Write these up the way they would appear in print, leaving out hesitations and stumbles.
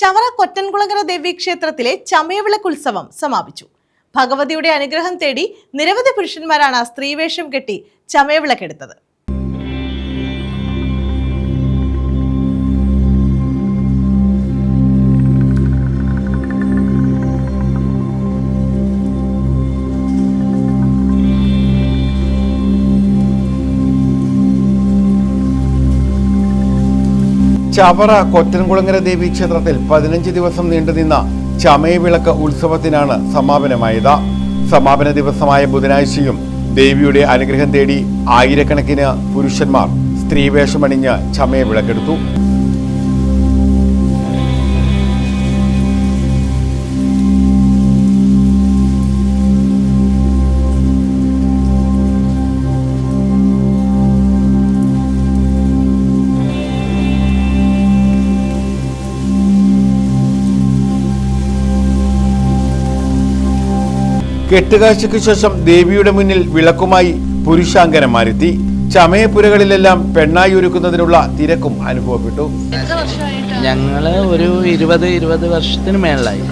ചവറ കൊറ്റൻകുളങ്ങര ദേവി ക്ഷേത്രത്തിലെ ചമയവിളക്ക് ഉത്സവം സമാപിച്ചു. ഭഗവതിയുടെ അനുഗ്രഹം തേടി നിരവധി പുരുഷന്മാരാണ് സ്ത്രീവേഷം കെട്ടി ചമയവിളക്കെടുത്തത്. ചവറ കൊറ്റൻകുളങ്ങര ദേവി ക്ഷേത്രത്തിൽ 15 ദിവസം നീണ്ടുനിന്ന ചമയവിളക്ക് ഉത്സവത്തിനാണ് സമാപനമായത്. സമാപന ദിവസമായ ബുധനാഴ്ചയും ദേവിയുടെ അനുഗ്രഹം തേടി ആയിരക്കണക്കിന് പുരുഷന്മാർ സ്ത്രീവേഷമണിഞ്ഞ് ചമയവിളക്കെടുത്തു. കെട്ടുകാഴ്ചയ്ക്ക് ശേഷം ദേവിയുടെ മുന്നിൽ വിളക്കുമായി പുരുഷാങ്കനന്മാരെത്തി. ചമയപ്പുരകളിലെല്ലാം പെണ്ണായി ഒരുക്കുന്നതിനുള്ള തിരക്കും അനുഭവപ്പെട്ടു. ഞങ്ങള് ഒരു 20 വർഷത്തിന് മേളിലായി.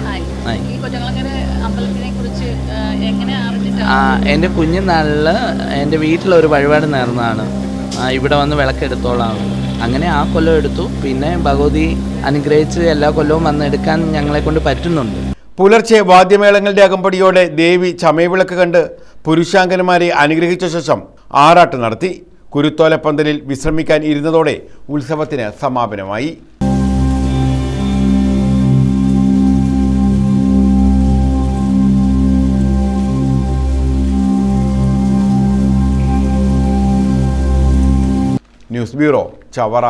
എൻ്റെ കുഞ്ഞുനാളില് എൻ്റെ വീട്ടിലൊരു വഴിപാട് നേർന്നതാണ് ഇവിടെ വന്ന് വിളക്കെടുത്തോളാം. അങ്ങനെ ആ കൊല്ലം എടുത്തു. പിന്നെ ഭഗവതി അനുഗ്രഹിച്ച് എല്ലാ കൊല്ലവും വന്നെടുക്കാൻ ഞങ്ങളെ കൊണ്ട് പറ്റുന്നുണ്ട്. പുലർച്ചെ വാദ്യമേളങ്ങളുടെ അകമ്പടിയോടെ ദേവി ചമയവിളക്ക് കണ്ട് പുരുഷാങ്കന്മാരെ അനുഗ്രഹിച്ച ശേഷം ആറാട്ട് നടത്തി. കുരുത്തോലപ്പന്തലിൽ വിശ്രമിക്കാൻ ഇരുന്നതോടെ ഉത്സവത്തിന് സമാപനമായി. News bureau, Chavara.